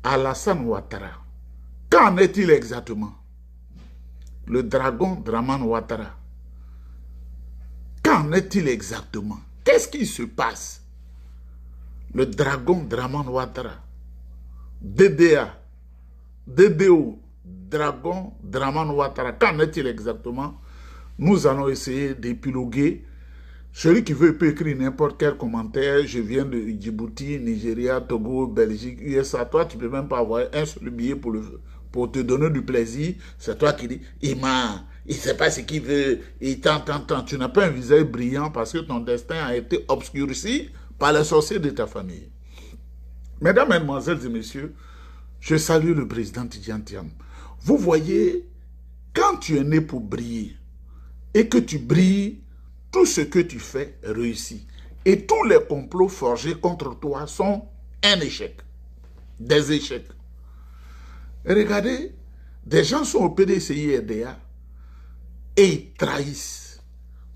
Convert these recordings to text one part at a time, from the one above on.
Alassane Ouattara. Qu'en est-il exactement? Le dragon Draman Ouattara. Qu'en est-il exactement? Qu'est-ce qui se passe? Le dragon Draman Ouattara. DDA. DDO. Dragon Draman Ouattara. Qu'en est-il exactement? Nous allons essayer d'épiloguer. Celui qui veut peut écrire n'importe quel commentaire. Je viens de Djibouti, Nigeria, Togo, Belgique, USA. Toi, tu ne peux même pas avoir un seul billet pour te donner du plaisir. C'est toi qui dis, il ne sait pas ce qu'il veut, il t'entend. Tu n'as pas un visage brillant parce que ton destin a été obscurci par les sorciers de ta famille. Mesdames, Mesdemoiselles et Messieurs, je salue le président Tidjane Thiam. Vous voyez, quand tu es né pour briller et que tu brilles, tout ce que tu fais réussit. Et tous les complots forgés contre toi sont un échec. Des échecs. Regardez, des gens sont au PDCI RDA et ils trahissent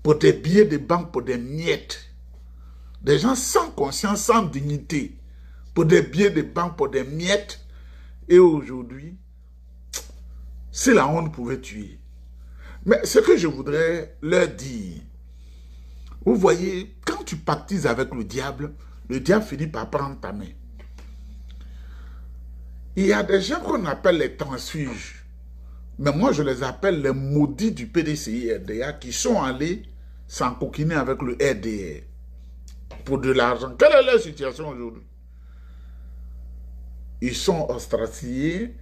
pour des billets de banque, pour des miettes. Des gens sans conscience, sans dignité, pour des billets de banque, pour des miettes. Et aujourd'hui, si la honte pouvait tuer. Mais ce que je voudrais leur dire, vous voyez, quand tu pactises avec le diable finit par prendre ta main. Il y a des gens qu'on appelle les transfuges. Mais moi, je les appelle les maudits du PDCI RDA qui sont allés s'encoquiner avec le RDR pour de l'argent. Quelle est leur situation aujourd'hui? Ils sont ostracisés,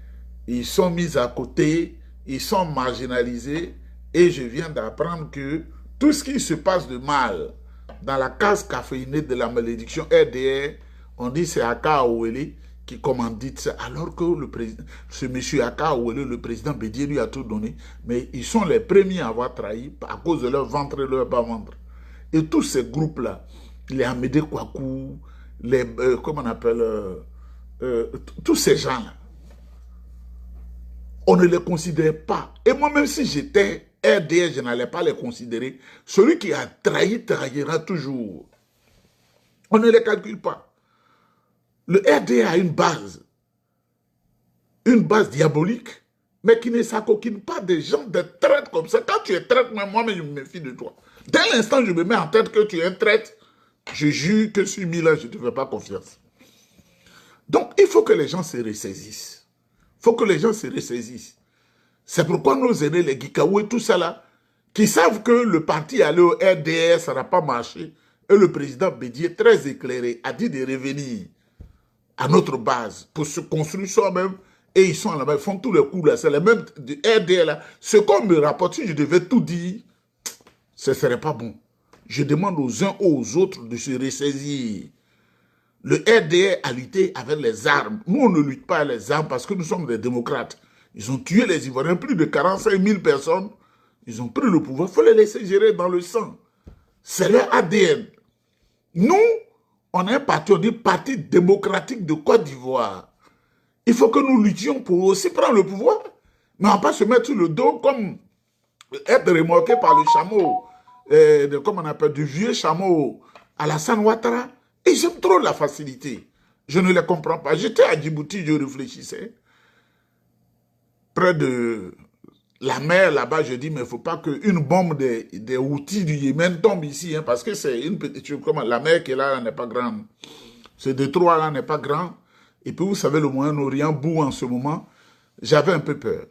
ils sont mis à côté, ils sont marginalisés. Et je viens d'apprendre que tout ce qui se passe de mal dans la case caféinée de la malédiction RDR, on dit c'est Aka Awele qui commandite ça, alors que le président, ce monsieur Aka Awele, le président Bédié lui a tout donné, mais ils sont les premiers à avoir trahi à cause de leur ventre et leur bas-ventre. Et tous ces groupes-là, les Amédé Kouakou, les, comment on appelle, tous ces gens-là, on ne les considère pas. Et moi, même si j'étais RDR, je n'allais pas les considérer. Celui qui a trahi, trahira toujours. On ne les calcule pas. Le RDR a une base diabolique, mais qui ne s'acoquine pas des gens, des traites comme ça. Quand tu es traite, moi-même, je me méfie de toi. Dès l'instant où je me mets en tête que tu es un traite, je jure que sur 1000 ans, je ne te fais pas confiance. Donc, il faut que les gens se ressaisissent. Il faut que les gens se ressaisissent. C'est pourquoi nos aînés, les Gikaou et tout ça là, qui savent que le parti allé au RDR, ça n'a pas marché, et le président Bédié, très éclairé, a dit de revenir à notre base pour se construire soi-même, et ils sont là-bas, ils font tous les coups là, c'est les mêmes du RDR là. Ce qu'on me rapporte, si je devais tout dire, ce ne serait pas bon. Je demande aux uns aux autres de se ressaisir. Le RDR a lutté avec les armes. Nous, on ne lutte pas avec les armes parce que nous sommes des démocrates. Ils ont tué les Ivoiriens, plus de 45 000 personnes. Ils ont pris le pouvoir. Il faut les laisser gérer dans le sang. C'est leur ADN. Nous, on est un parti, on dit Parti démocratique de Côte d'Ivoire. Il faut que nous luttions pour aussi prendre le pouvoir. Mais on ne va pas se mettre sur le dos comme être remorqué par le chameau, comment on appelle, du vieux chameau Alassane Ouattara. Et j'aime trop la facilité. Je ne les comprends pas. J'étais à Djibouti, je réfléchissais. Près de la mer, là-bas, je dis, mais il ne faut pas qu'une bombe des outils du Yémen tombe ici, hein, parce que c'est une petite chose. Comment la mer qui est là n'est pas grande. Ce détroit-là n'est pas grand. Et puis, vous savez, le Moyen-Orient boue en ce moment. J'avais un peu peur.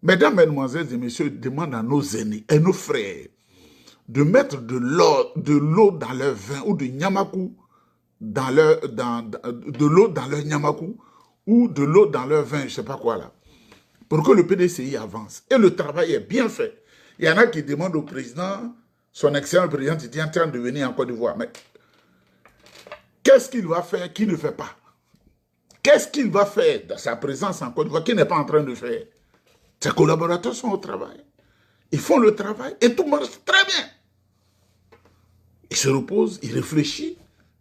Mesdames, Mesdemoiselles et Messieurs, demandent à nos aînés et nos frères de mettre de l'eau dans leur vin ou de nyamakou de l'eau dans leur nyamakou ou de l'eau dans leur vin, je ne sais pas quoi là, pour que le PDCI avance. Et le travail est bien fait. Il y en a qui demandent au président, son excellent président, il est en train de venir en Côte d'Ivoire. Mais qu'est-ce qu'il va faire qu'il ne fait pas? Qu'est-ce qu'il va faire dans sa présence en Côte d'Ivoire qu'il n'est pas en train de faire? Ses collaborateurs sont au travail. Ils font le travail et tout marche très bien. Ils se reposent, ils réfléchissent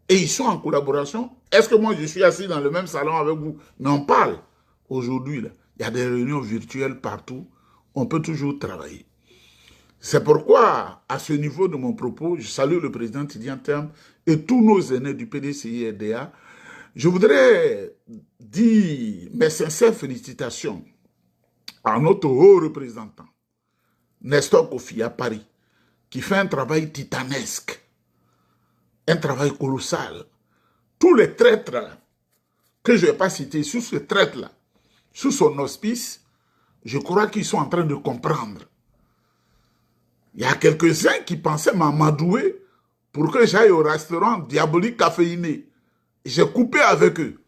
et ils sont en collaboration. Est-ce que moi je suis assis dans le même salon avec vous? Mais on parle. Aujourd'hui, il y a des réunions virtuelles partout. On peut toujours travailler. C'est pourquoi, à ce niveau de mon propos, je salue le président Tidjane Thiam et tous nos aînés du PDCI RDA. Je voudrais dire mes sincères félicitations à notre haut représentant, Nestor Kofi à Paris, qui fait un travail titanesque, un travail colossal. Tous les traîtres que je ne vais pas citer, sous ce traître-là, sous son auspice, je crois qu'ils sont en train de comprendre. Il y a quelques-uns qui pensaient m'amadouer pour que j'aille au restaurant diabolique caféiné. J'ai coupé avec eux.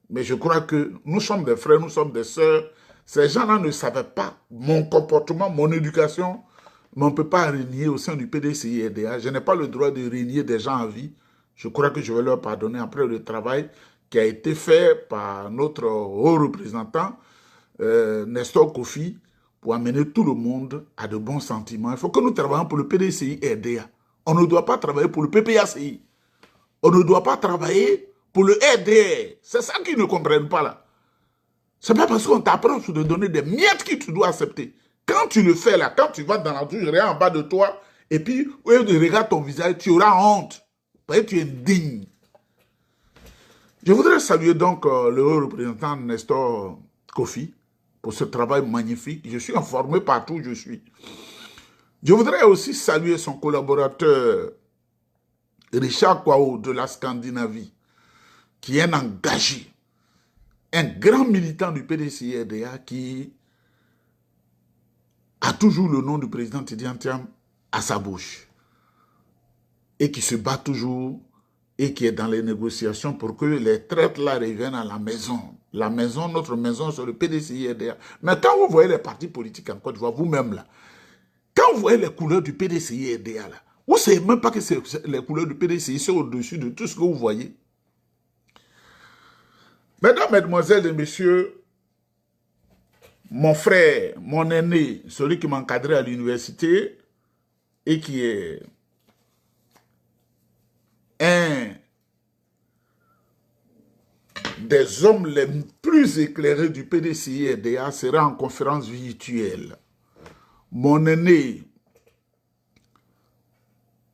Mais je crois que nous sommes des frères, nous sommes des sœurs. Ces gens-là ne savaient pas mon comportement, mon éducation. Mais on ne peut pas régner au sein du PDCI-RDA. Je n'ai pas le droit de régner des gens en vie. Je crois que je vais leur pardonner après le travail qui a été fait par notre haut représentant, Nestor Kofi, pour amener tout le monde à de bons sentiments. Il faut que nous travaillions pour le PDCI-RDA. On ne doit pas travailler pour le PPACI. On ne doit pas travailler pour le RDR. C'est ça qu'ils ne comprennent pas là. C'est pas parce qu'on t'apprend sur de donner des miettes que tu dois accepter. Quand tu le fais là, quand tu vas dans la rue, je regarde en bas de toi, et puis, au lieu de regarder ton visage, tu auras honte. Parce que tu es digne. Je voudrais saluer donc le haut représentant Nestor Kofi pour ce travail magnifique. Je suis informé partout où je suis. Je voudrais aussi saluer son collaborateur Richard Kwao de la Scandinavie, qui est un engagé, un grand militant du PDCI-RDA qui a toujours le nom du président Tidjane Thiam à sa bouche et qui se bat toujours et qui est dans les négociations pour que les traites là reviennent à la maison. La maison, notre maison, c'est le PDCI-RDA. Mais quand vous voyez les partis politiques en Côte d'Ivoire, vous-même là, quand vous voyez les couleurs du PDCI-RDA là, vous ne savez même pas que les couleurs du PDCI sont au-dessus de tout ce que vous voyez. Mesdames, mesdemoiselles et messieurs, mon frère, mon aîné, celui qui m'encadrait à l'université et qui est un des hommes les plus éclairés du PDCI-RDA sera en conférence virtuelle. Mon aîné,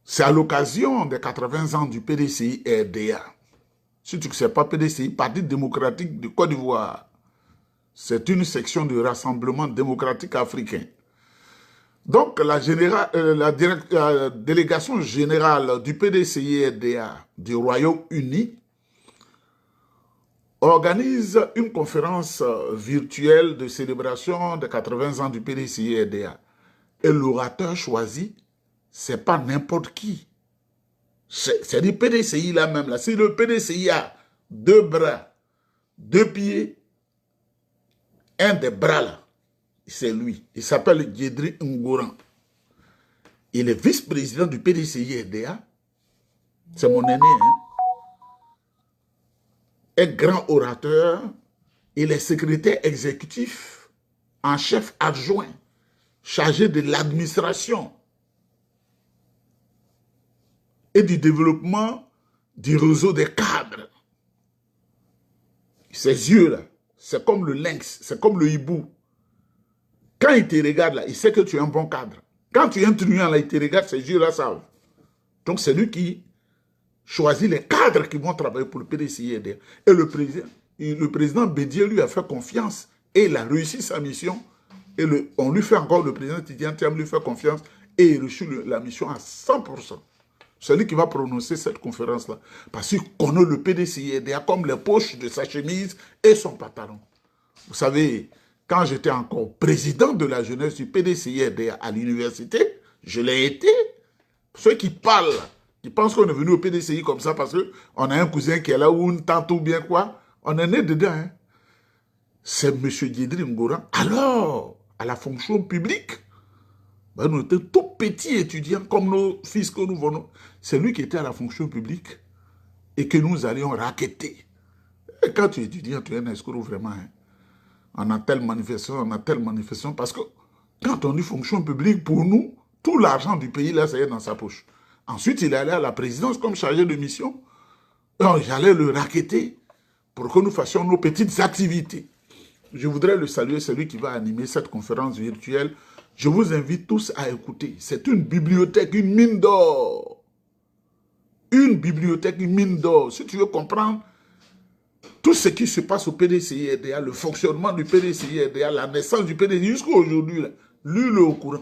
c'est à l'occasion des 80 ans du PDCI-RDA. Si tu ne sais pas, PDCI, Parti démocratique de Côte d'Ivoire, c'est une section du Rassemblement démocratique africain. Donc, la délégation générale du PDCI-RDA du Royaume-Uni organise une conférence virtuelle de célébration des 80 ans du PDCI-RDA. Et l'orateur choisi, ce n'est pas n'importe qui. C'est du PDCI là même. Là. Si le PDCI a 2 bras, 2 pieds, un des bras là, c'est lui. Il s'appelle Djedri Ngouran. Il est vice-président du PDCI-RDA. C'est mon aîné. Hein? Un grand orateur. Il est secrétaire exécutif en chef adjoint, chargé de l'administration et du développement du réseau des cadres. Ses yeux là, c'est comme le lynx, c'est comme le hibou. Quand il te regarde là, il sait que tu es un bon cadre. Quand tu es un truand là, il te regarde, ses yeux là savent. Donc c'est lui qui choisit les cadres qui vont travailler pour le PDCI-RDA. Et le président Bédié lui a fait confiance et il a réussi sa mission. Et on lui fait encore, le président Tidjane Thiam lui fait confiance et il reçut la mission à 100%. Celui qui va prononcer cette conférence-là. Parce qu'il connaît le PDCI-RDA comme les poches de sa chemise et son pantalon. Vous savez, quand j'étais encore président de la jeunesse du PDCI-RDA à l'université, je l'ai été. Ceux qui parlent, qui pensent qu'on est venu au PDCI comme ça parce qu'on a un cousin qui est là ou une tante ou bien quoi, on est né dedans. Hein. C'est M. Djedri Ngouran. Alors, à la fonction publique, ben, nous étions tout petits étudiants comme nos fils que nous venons. C'est lui qui était à la fonction publique et que nous allions raqueter. Et quand tu es étudiant, tu es un escroc vraiment. Hein. On a telle manifestation, parce que quand on dit fonction publique, pour nous, tout l'argent du pays, là, ça y est dans sa poche. Ensuite, il est allé à la présidence comme chargé de mission. J'allais le raqueter pour que nous fassions nos petites activités. Je voudrais le saluer, celui qui va animer cette conférence virtuelle. Je vous invite tous à écouter. C'est une bibliothèque, une mine d'or. Une bibliothèque, une mine d'or. Si tu veux comprendre tout ce qui se passe au PDCI-RDA, le fonctionnement du PDCI-RDA, la naissance du PDCI, jusqu'à aujourd'hui, lui, il est au courant.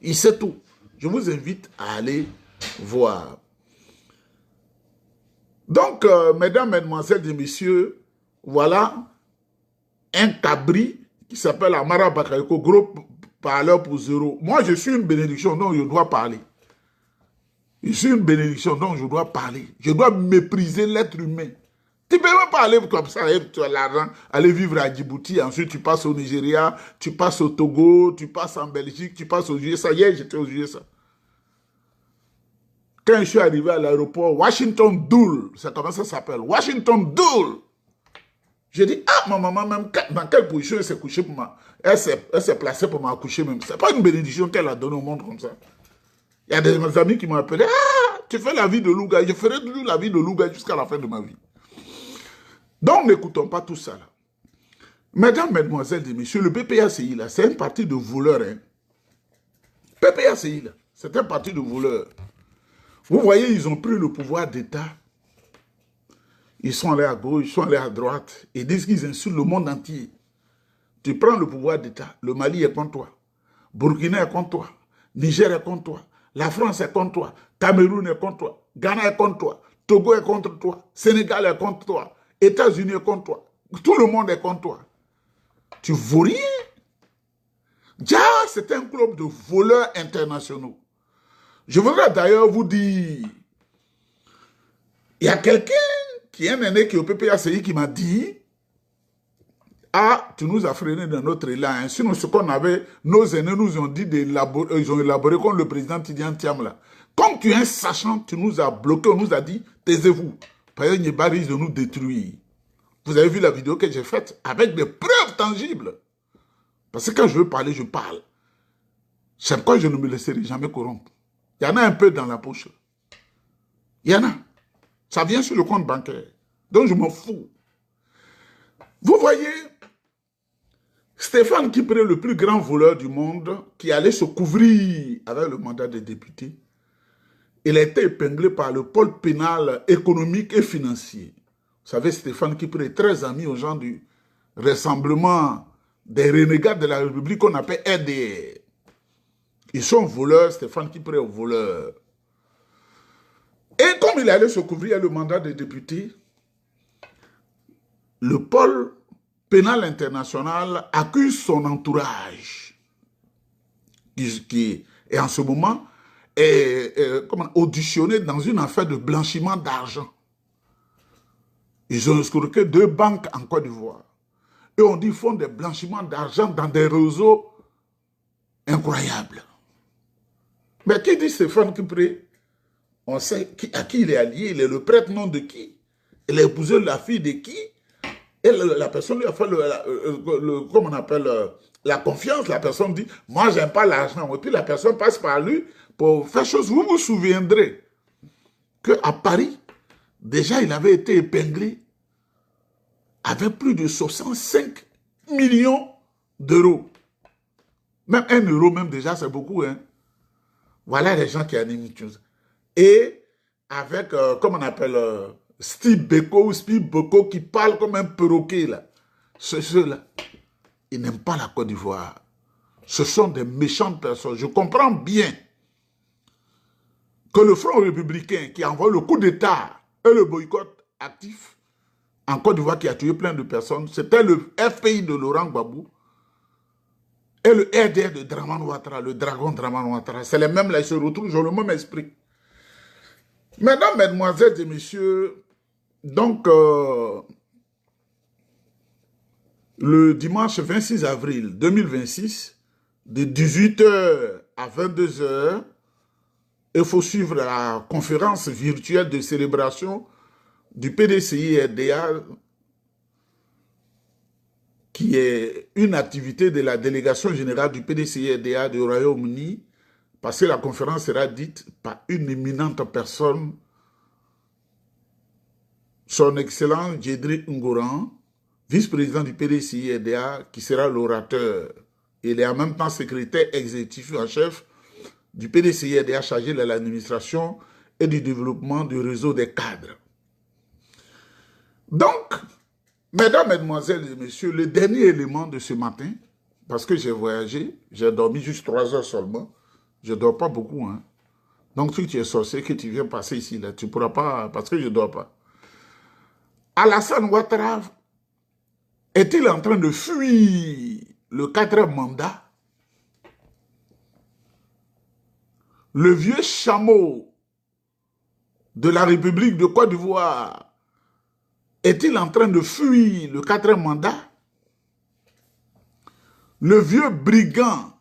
Il sait tout. Je vous invite à aller voir. Donc, mesdames, mesdemoiselles et messieurs, voilà un cabri qui s'appelle Amara Bakayoko, gros parleur pour zéro. Moi, je suis une bénédiction, donc je dois parler. Je suis une bénédiction, donc je dois parler. Je dois mépriser l'être humain. Tu peux même pas aller comme ça, tu as l'argent, aller vivre à Djibouti, ensuite tu passes au Nigeria, tu passes au Togo, tu passes en Belgique, tu passes aux USA. Hier, j'étais aux USA. Quand je suis arrivé à l'aéroport, Washington Dool, c'est comment ça s'appelle, Washington Dool. J'ai dit, ah, ma maman, même dans quelle position elle s'est couchée pour moi? Elle s'est placée pour m'accoucher même. C'est pas une bénédiction qu'elle a donnée au monde comme ça. Il y a des amis qui m'ont appelé, ah, tu fais la vie de Louga. Je ferai toujours la vie de Louga jusqu'à la fin de ma vie. Donc, n'écoutons pas tout ça là. Mesdames, mesdemoiselles et messieurs, le PPACI là, c'est un parti de voleurs. Hein. PPACI là, c'est un parti de voleurs. Vous voyez, ils ont pris le pouvoir d'État. Ils sont allés à gauche, ils sont allés à droite. Ils disent qu'ils insultent le monde entier. Tu prends le pouvoir d'État, le Mali est contre toi. Burkina est contre toi. Niger est contre toi. La France est contre toi. Cameroun est contre toi. Ghana est contre toi. Togo est contre toi. Sénégal est contre toi. États-Unis est contre toi. Tout le monde est contre toi. Tu vaux rien. Déjà, c'est un club de voleurs internationaux. Je voudrais d'ailleurs vous dire, il y a quelqu'un qui est un aîné qui est au PPACI qui m'a dit, ah, tu nous as freiné dans notre élan. Hein. Sinon, ce qu'on avait, nos aînés nous ont dit, ils ont élaboré contre le président Tidiane Thiam là. Comme tu es un sachant, tu nous as bloqué, on nous a dit, taisez-vous. Parce que Nibari, ils nous détruire. Vous avez vu la vidéo que j'ai faite avec des preuves tangibles. Parce que quand je veux parler, je parle. C'est pourquoi je ne me laisserai jamais corrompre. Il y en a un peu dans la poche. Il y en a. Ça vient sur le compte bancaire. Donc je m'en fous. Vous voyez, Stéphane Kipré, le plus grand voleur du monde, qui allait se couvrir avec le mandat de député, il a été épinglé par le pôle pénal économique et financier. Vous savez, Stéphane Kipré est très ami aux gens du Rassemblement des renégats de la République qu'on appelle RDR. Ils sont voleurs, Stéphane Kipré est voleur. Et comme il allait se couvrir le mandat de député, le pôle pénal international accuse son entourage, qui est en ce moment auditionné dans une affaire de blanchiment d'argent. Ils ont escroqué 2 banques en Côte d'Ivoire. Et on dit qu'ils font des blanchiments d'argent dans des réseaux incroyables. Mais qui dit Stéphane Kipré? On sait à qui il est allié. Il est le prête-nom de qui? Il a épousé la fille de qui? Et la personne lui a fait comment on appelle, la confiance. La personne dit, moi, j'aime pas l'argent. Et puis la personne passe par lui pour faire chose. Vous vous souviendrez qu'à Paris, déjà, il avait été épinglé avec plus de 65 millions d'euros. Même 1 euro, même déjà, c'est beaucoup. Hein? Voilà les gens qui animent une chose. Et avec, comment on appelle, Steve Beko qui parle comme un perroquet, là. Ceux-là, ils n'aiment pas la Côte d'Ivoire. Ce sont des méchantes personnes. Je comprends bien que le Front républicain qui envoie le coup d'État et le boycott actif en Côte d'Ivoire qui a tué plein de personnes, c'était le FPI de Laurent Gbagbo et le RDR de Dramane Ouattara, le dragon Dramane Ouattara. C'est les mêmes là, ils se retrouvent, ils ont le même esprit. Mesdames, mesdemoiselles et messieurs, donc le dimanche 26 avril 2026, de 18 h à 22 h, il faut suivre la conférence virtuelle de célébration du PDCI-RDA, qui est une activité de la délégation générale du PDCI-RDA du Royaume-Uni, parce que la conférence sera dite par une éminente personne, son Excellence Djedri Ngoran, vice-président du PDCI-RDA, qui sera l'orateur. Il est en même temps secrétaire exécutif en chef du PDCI-RDA chargé de l'administration et du développement du réseau des cadres. Donc, mesdames, mesdemoiselles et messieurs, le dernier élément de ce matin, parce que j'ai voyagé, j'ai dormi juste 3 heures seulement, je ne dors pas beaucoup, hein. Donc, si tu es sorcier, que tu viens passer ici, là, tu ne pourras pas, parce que je ne dors pas. Alassane Ouattara est-il en train de fuir le 4e mandat? Le vieux chameau de la République de Côte d'Ivoire est-il en train de fuir le 4e mandat? Le vieux brigand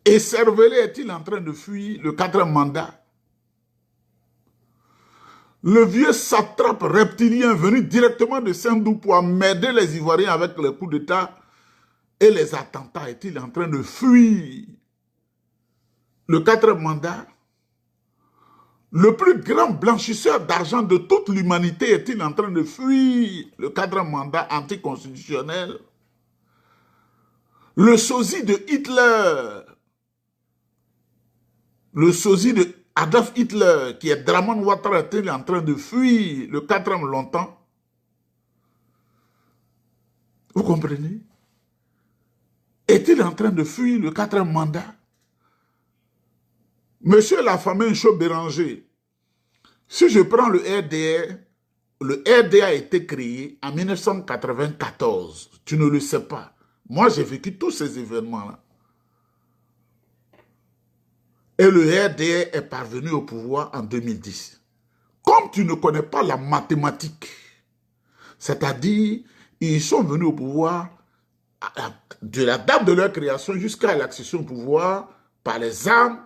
écervelé est-il en train de fuir le 4e mandat? Le vieux satrape reptilien venu directement de Saint-Doux pour emmerder les Ivoiriens avec les coups d'État et les attentats est-il en train de fuir le 4e mandat? Le plus grand blanchisseur d'argent de toute l'humanité est-il en train de fuir le 4e mandat anticonstitutionnel? Le sosie de Hitler, le sosie de Adolf Hitler, qui est Draman Ouattara, est-il en train de fuir le 4e longtemps? Vous comprenez? Est-il en train de fuir le 4e mandat? Monsieur Lafamine Chaud-Béranger, si je prends le RDA a été créé en 1994. Tu ne le sais pas. Moi, j'ai vécu tous ces événements-là. Et le RDA est parvenu au pouvoir en 2010. Comme tu ne connais pas la mathématique, c'est-à-dire, ils sont venus au pouvoir de la date de leur création jusqu'à l'accession au pouvoir par les armes,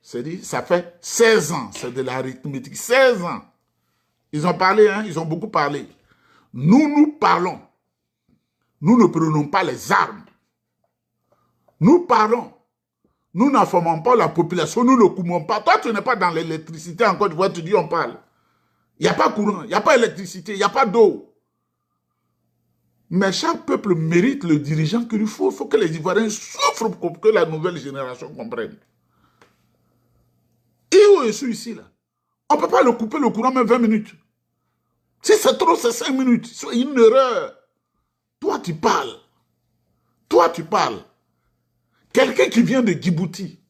c'est-à-dire, ça fait 16 ans, c'est de l'arithmétique, 16 ans. Ils ont parlé, hein, ils ont beaucoup parlé. Nous parlons. Nous ne prenons pas les armes. Nous parlons. Nous n'informons pas la population, nous ne coumons pas. Toi, tu n'es pas dans l'électricité encore, tu vois, tu dis on parle. Il n'y a pas courant, il n'y a pas électricité, il n'y a pas d'eau. Mais chaque peuple mérite le dirigeant qu'il lui faut. Il faut que les Ivoiriens souffrent pour que la nouvelle génération comprenne. Et où je suis ici, là, on ne peut pas le couper le courant même 20 minutes. Si c'est trop, c'est 5 minutes. C'est une erreur. Toi, tu parles. Toi, tu parles. Quelqu'un qui vient de Djibouti.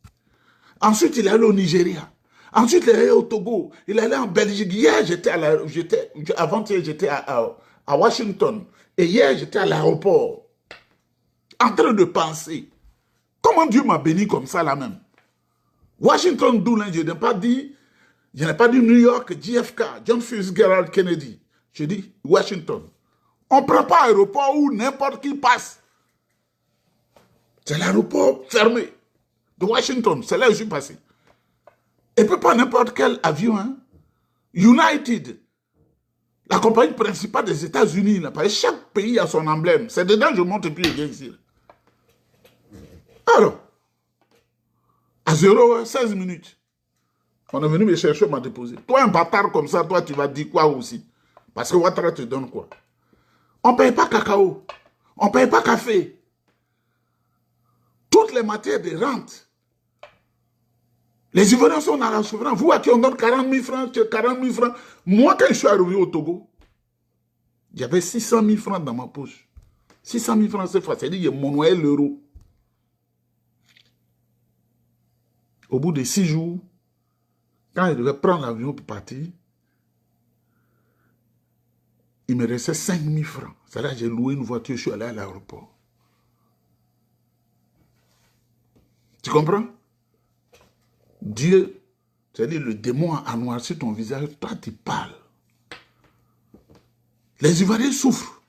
Ensuite, il est allé au Nigeria. Ensuite, il est allé au Togo. Il est allé en Belgique. Hier, avant-hier, j'étais à Washington. Et hier, j'étais à l'aéroport. En train de penser. Comment Dieu m'a béni comme ça, là même? Washington, d'où je n'ai pas dit New York, JFK, John Fitzgerald Kennedy. Je dis Washington. On ne prend pas l'aéroport où n'importe qui passe. C'est l'aéroport fermé de Washington. C'est là où je suis passé. Et puis pas n'importe quel avion. Hein. United, la compagnie principale des États-Unis. Chaque pays a son emblème. C'est dedans que je monte et puis je viens ici. Alors, à 0h16 minutes, on est venu me chercher, on m'a déposé. Toi, un bâtard comme ça, toi, tu vas dire quoi aussi? Parce que Ouattara te donne quoi? On ne paye pas cacao. On ne paye pas café. Toutes les matières de rente. Les Ivoiriens sont dans la souffrance. Vous, à qui on donne 40 000 francs, 40 000 francs. Moi, quand je suis arrivé au Togo, j'avais 600 000 francs dans ma poche. 600 000 francs cette fois, c'est-à-dire qu'il y a mon noyé l'euro. Au bout de 6 jours, quand je devais prendre l'avion pour partir, il me restait 5 000 francs. C'est là que j'ai loué une voiture, je suis allé à l'aéroport. Tu comprends? Dieu, c'est-à-dire le démon a noirci ton visage, toi tu parles. Les Ivoiriens souffrent.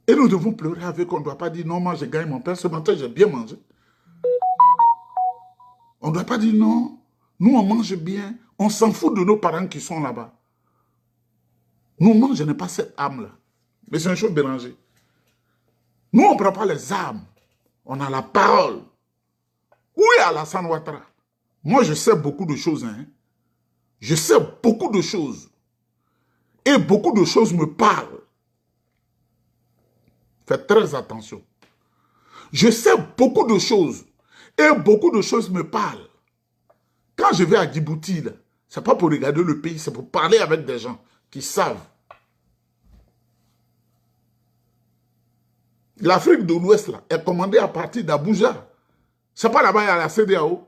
Et nous devons pleurer avec, on ne doit pas dire non, moi j'ai gagné mon pain, ce matin j'ai bien mangé. On ne doit pas dire non, nous on mange bien, on s'en fout de nos parents qui sont là-bas. Nous, moi je n'ai pas cette âme-là. Mais c'est une chose Béranger. Nous on ne prend pas les armes, on a la parole. Où est Alassane Ouattara? Moi, je sais beaucoup de choses. Hein? Je sais beaucoup de choses. Et beaucoup de choses me parlent. Faites très attention. Je sais beaucoup de choses. Et beaucoup de choses me parlent. Quand je vais à Djibouti, là, Ce n'est pas pour regarder le pays, c'est pour parler avec des gens qui savent. L'Afrique de l'Ouest là est commandée à partir d'Abuja. Ce n'est pas là-bas, il y a la CEDEAO.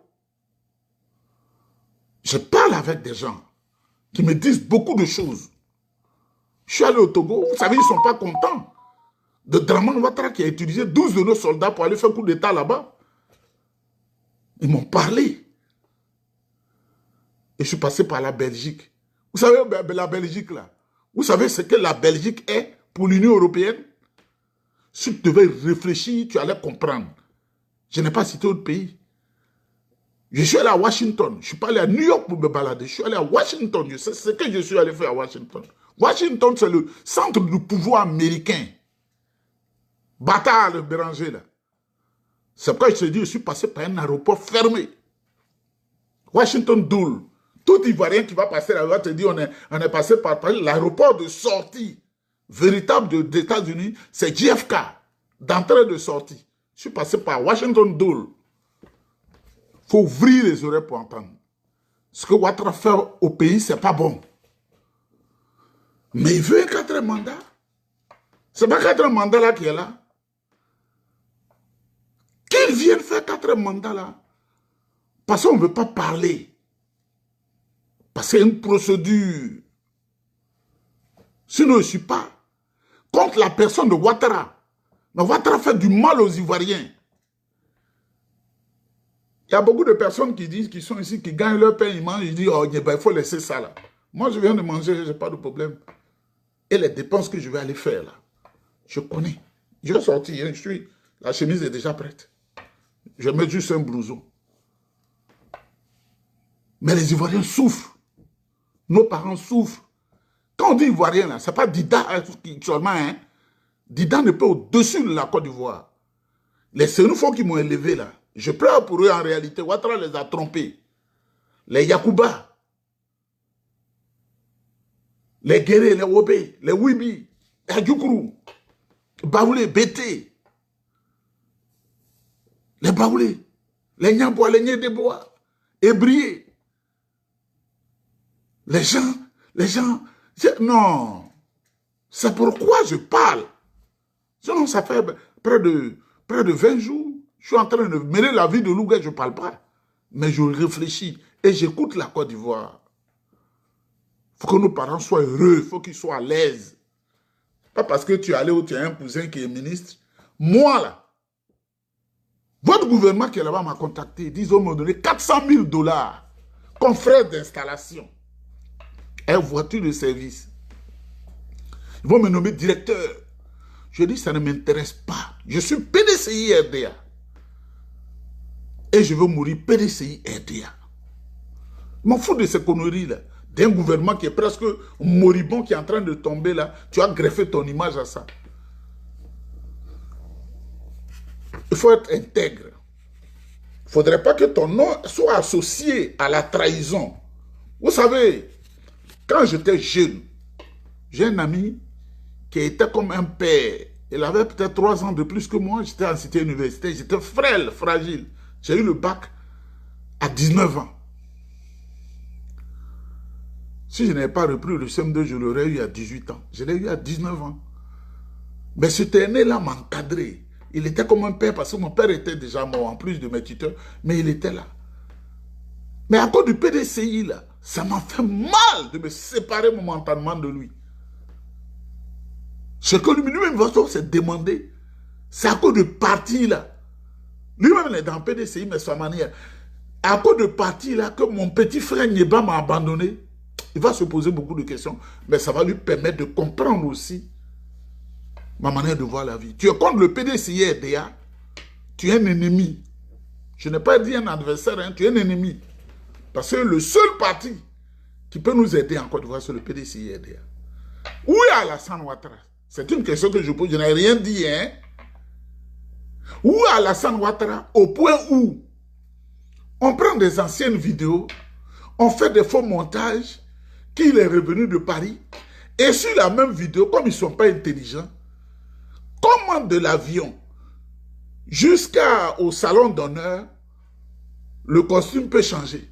Je parle avec des gens qui me disent beaucoup de choses. Je suis allé au Togo, vous savez, ils ne sont pas contents de Draman Ouattara qui a utilisé 12 de nos soldats pour aller faire un coup d'État là-bas. Ils m'ont parlé. Et je suis passé par la Belgique. Vous savez, la Belgique là, vous savez ce que la Belgique est pour l'Union européenne? Si tu devais réfléchir, tu allais comprendre. Je n'ai pas cité autre pays. Je suis allé à Washington. Je ne suis pas allé à New York pour me balader. Je suis allé à Washington. Je sais ce que je suis allé faire à Washington. Washington, c'est le centre du pouvoir américain. Bâtard, le Béranger, là. C'est pourquoi je te dis, je suis passé par un aéroport fermé. Washington Doule. Tout Ivoirien qui va passer là va te dire, on est passé par l'aéroport de sortie véritable des États-Unis, c'est JFK, d'entrée de sortie. Je suis passé par Washington Doule. Il faut ouvrir les oreilles pour entendre. Ce que Ouattara fait au pays, ce n'est pas bon. Mais il veut un 4e mandat. Ce n'est pas 4e mandat là qui est là. Qu'il vienne faire 4e mandat là. Parce qu'on ne veut pas parler. Parce qu'il y a une procédure. Sinon, je ne suis pas contre la personne de Ouattara. Mais Ouattara fait du mal aux Ivoiriens. Il y a beaucoup de personnes qui disent qu'ils sont ici, qui gagnent leur pain, ils mangent, ils disent, oh, il faut laisser ça là. Moi, je viens de manger, je n'ai pas de problème. Et les dépenses que je vais aller faire là, je connais. Je vais sortir, hein, la chemise est déjà prête. Je mets juste un blouson. Mais les Ivoiriens souffrent. Nos parents souffrent. Quand on dit Ivoirien là, ce n'est pas Dida seulement, hein. Dida n'est pas au-dessus de la Côte d'Ivoire. Les Sénoufos qui m'ont élevé là, je pleure pour eux en réalité. Ouattara les a trompés. Les Yakuba, les Guéré, les Wobé, les Wibi, les Adjoukru, Baoulé, Bété, les Baoulé, les Nyambois, les Nyédébois, Ébrié. Les gens, non. C'est pourquoi je parle. Sinon, ça fait près de 20 jours. Je suis en train de mêler la vie de Louga, je ne parle pas. Mais je réfléchis et j'écoute la Côte d'Ivoire. Il faut que nos parents soient heureux, il faut qu'ils soient à l'aise. Pas parce que tu es allé où tu as un cousin qui est ministre. Moi, là, votre gouvernement qui est là-bas m'a contacté. Ils ont donné 400 000 $ comme frais d'installation. Et voiture de service. Ils vont me nommer directeur. Je dis, ça ne m'intéresse pas. Je suis PDCI RDA. Et je veux mourir PDCI RDA. Je m'en fous de ces conneries-là. D'un gouvernement qui est presque moribond, qui est en train de tomber là. Tu as greffé ton image à ça. Il faut être intègre. Il ne faudrait pas que ton nom soit associé à la trahison. Vous savez, quand j'étais jeune, j'ai un ami qui était comme un père. Il avait peut-être 3 ans de plus que moi. J'étais en cité universitaire. J'étais frêle, fragile. J'ai eu le bac à 19 ans. Si je n'avais pas repris le CM2, je l'aurais eu à 18 ans. Je l'ai eu à 19 ans. Mais cet aîné-là m'encadrait. Il était comme un père parce que mon père était déjà mort, en plus de mes tuteurs. Mais il était là. Mais à cause du PDCI, là, ça m'a fait mal de me séparer momentanément de lui. Ce que lui-même va se demander, c'est à cause de parti, là. Lui-même, il est dans le PDCI, mais sa manière. À cause de parti, là, que mon petit frère Nieba m'a abandonné, il va se poser beaucoup de questions. Mais ça va lui permettre de comprendre aussi ma manière de voir la vie. Tu es contre le PDCI RDA, tu es un ennemi. Je n'ai pas dit un adversaire, hein, tu es un ennemi. Parce que le seul parti qui peut nous aider en Côte d'Ivoire, c'est le PDCI RDA. Où est Alassane Ouattara? C'est une question que je pose, je n'ai rien dit, hein. Où est Alassane Ouattara? Au point où on prend des anciennes vidéos, on fait des faux montages, qu'il est revenu de Paris, et sur la même vidéo, comme ils ne sont pas intelligents, comment de l'avion jusqu'au salon d'honneur, le costume peut changer.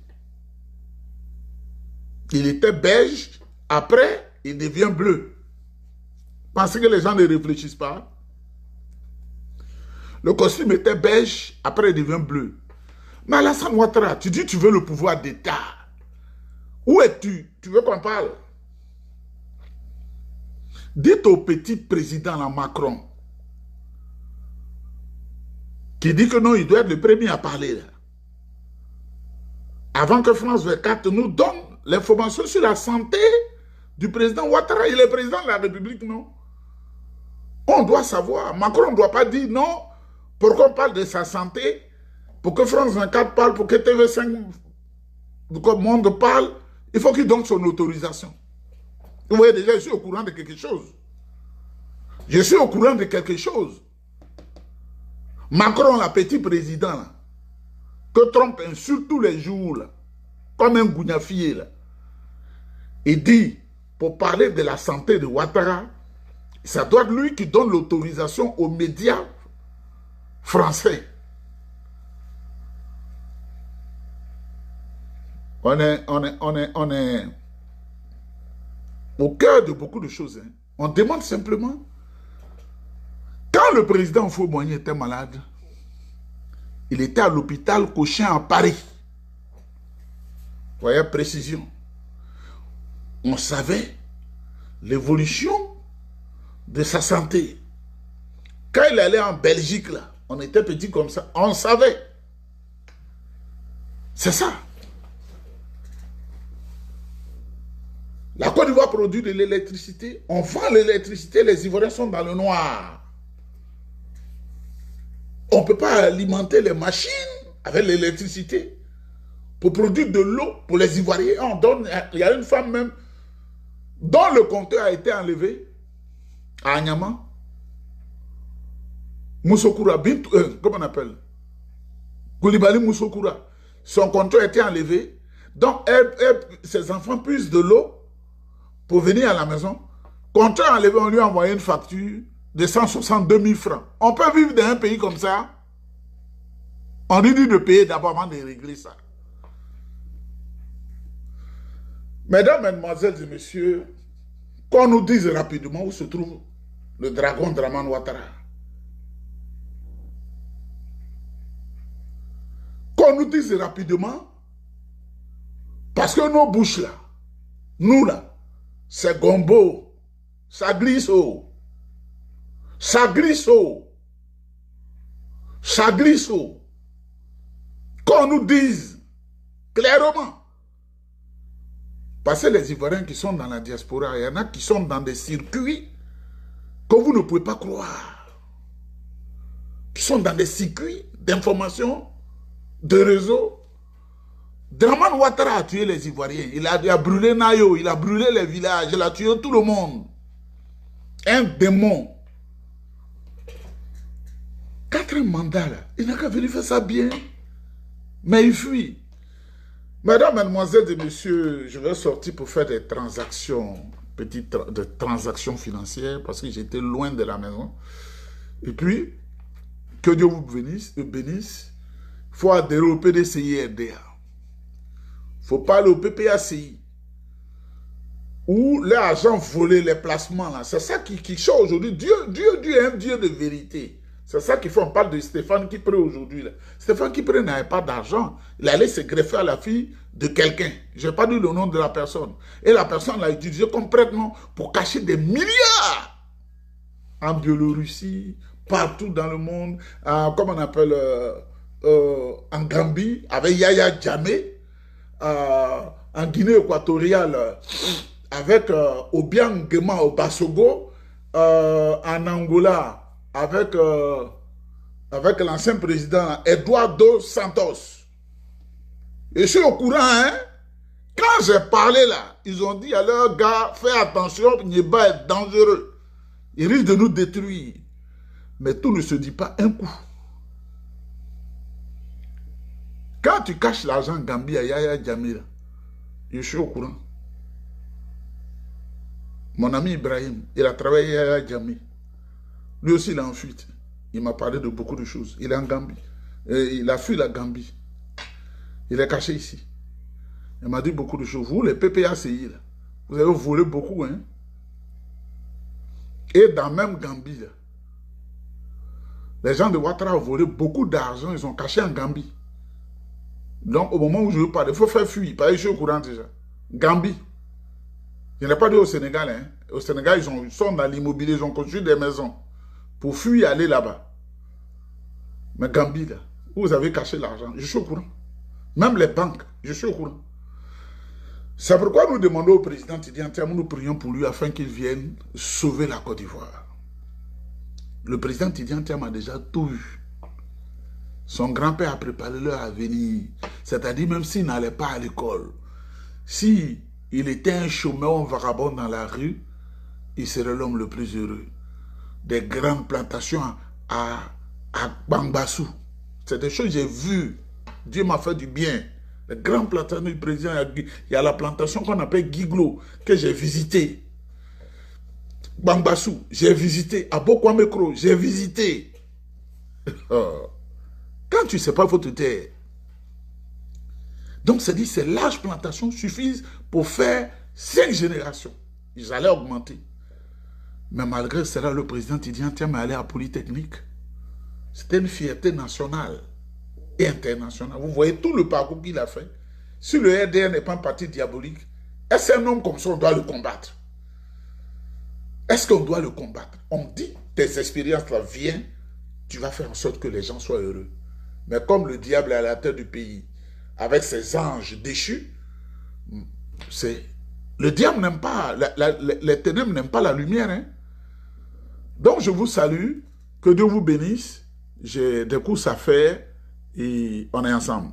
Il était beige, après, il devient bleu. Pensez que les gens ne réfléchissent pas. Le costume était beige, après il devient bleu. Mais Alassane Ouattara, tu dis que tu veux le pouvoir d'État. Où es-tu? Tu veux qu'on parle? Dites au petit président là, Macron, qui dit que non, il doit être le premier à parler. Là. Avant que France 24 nous donne l'information sur la santé du président Ouattara. Il est président de la République, non? On doit savoir. Macron ne doit pas dire non. Pourquoi on parle de sa santé? Pour que France 24 parle, pour que TV5 Monde parle, il faut qu'il donne son autorisation. Vous voyez déjà, je suis au courant de quelque chose. Je suis au courant de quelque chose. Macron, le petit président, là, que Trump insulte tous les jours, là, comme un gougnafier, là, il dit, pour parler de la santé de Ouattara, ça doit être lui qui donne l'autorisation aux médias français. On est au cœur de beaucoup de choses. Hein. On demande simplement, quand le président Fauboigny était malade, il était à l'hôpital Cochin à Paris. Vous voyez, précision. On savait l'évolution de sa santé. Quand il allait en Belgique, là, on était petit comme ça, on savait. C'est ça. La Côte d'Ivoire produit de l'électricité. On vend l'électricité, les Ivoiriens sont dans le noir. On ne peut pas alimenter les machines avec l'électricité pour produire de l'eau pour les Ivoiriens. On donne, il y a une femme même dont le compteur a été enlevé à Anyama. Moussokura, comment on appelle? Koulibaly Moussokura. Son compteur a été enlevé. Donc, ses enfants puissent de l'eau pour venir à la maison. Compteur enlevé, on lui a envoyé une facture de 162 000 francs. On peut vivre dans un pays comme ça. On lui dit de payer d'abord avant de régler ça. Mesdames, Mesdemoiselles et Messieurs, qu'on nous dise rapidement où se trouve le dragon Dramane Ouattara. Qu'on nous dise rapidement, parce que nos bouches là, nous là, c'est gombo, ça glisse haut, ça glisse haut, ça glisse haut. Qu'on nous dise clairement. Parce que les Ivoiriens qui sont dans la diaspora, il y en a qui sont dans des circuits que vous ne pouvez pas croire. Qui sont dans des circuits d'information, de réseau. Dramane Ouattara a tué les Ivoiriens. Il a brûlé Nayo, il a brûlé les villages, il a tué tout le monde. Un démon. 4 mandats là, il n'a qu'à venir faire ça bien. Mais il fuit. Mesdames, Mesdemoiselles et Messieurs, je vais sortir pour faire des transactions, des transactions financières, parce que j'étais loin de la maison. Et puis, que Dieu vous bénisse. Il faut adhérer au PDCI-RDA. Il ne faut pas aller au PPACI. Où les agents volaient les placements, là. C'est ça qui change aujourd'hui. Dieu est un Dieu de vérité. C'est ça qu'il faut. On parle de Stéphane Kipré aujourd'hui. Stéphane Kipré n'avait pas d'argent. Il allait se greffer à la fille de quelqu'un. Je n'ai pas dit le nom de la personne. Et la personne l'a utilisé complètement pour cacher des milliards en Biélorussie, partout dans le monde, comme on appelle, en Gambie, avec Yaya Jammeh, en Guinée équatoriale, avec Obiang Nguema au Basogo, en Angola, avec l'ancien président Eduardo Santos. Et je suis au courant, hein. Quand j'ai parlé là, ils ont dit à leurs gars, fais attention, Nieba est dangereux. Il risque de nous détruire. Mais tout ne se dit pas un coup. Quand tu caches l'argent Gambie à Yaya Jammeh, je suis au courant. Mon ami Ibrahim, il a travaillé à Yaya Jammeh. Lui aussi, il est en fuite. Il m'a parlé de beaucoup de choses. Il est en Gambie. Il a fui la Gambie. Il est caché ici. Il m'a dit beaucoup de choses. Vous, les PPACI, là, vous avez volé beaucoup, hein. Et dans même Gambie, là, les gens de Ouattara ont volé beaucoup d'argent, ils ont caché en Gambie. Donc, au moment où je veux parler, il faut faire fuir, parce que je suis au courant déjà. Gambie. Je n'ai pas dit au Sénégal, hein. Au Sénégal, ils sont dans l'immobilier, ils ont construit des maisons pour fuir et aller là-bas. Mais Gambie, là, où vous avez caché l'argent, je suis au courant. Même les banques, je suis au courant. C'est pourquoi nous demandons au président Tidiane Tiam, nous prions pour lui afin qu'il vienne sauver la Côte d'Ivoire. Le président Tidiane Tiam a déjà tout eu. Son grand-père a préparé leur avenir. C'est-à-dire même s'il n'allait pas à l'école, s'il était un chômeur, un vagabond dans la rue, il serait l'homme le plus heureux. Des grandes plantations à Bangbassou. C'est des choses que j'ai vues. Dieu m'a fait du bien. Les grandes plantations du président, il y a la plantation qu'on appelle Giglo, que j'ai visité. Bangbassou, j'ai visité. À Bokwamekro, j'ai visité. Quand tu ne sais pas, il faut te taire. Donc, c'est dit, ces larges plantations suffisent pour faire 5 générations. Ils allaient augmenter. Mais malgré cela, le président Tidiane Tiam est allé à Polytechnique. C'était une fierté nationale et internationale. Vous voyez tout le parcours qu'il a fait. Si le RDR n'est pas un parti diabolique, est-ce qu'un homme comme ça, on doit le combattre? Est-ce qu'on doit le combattre? On me dit, tes expériences-là, viens, tu vas faire en sorte que les gens soient heureux. Mais comme le diable est à la tête du pays, avec ses anges déchus, le diable n'aime pas, les ténèbres n'aiment pas la lumière. Hein? Donc je vous salue, que Dieu vous bénisse, j'ai des courses à faire et on est ensemble.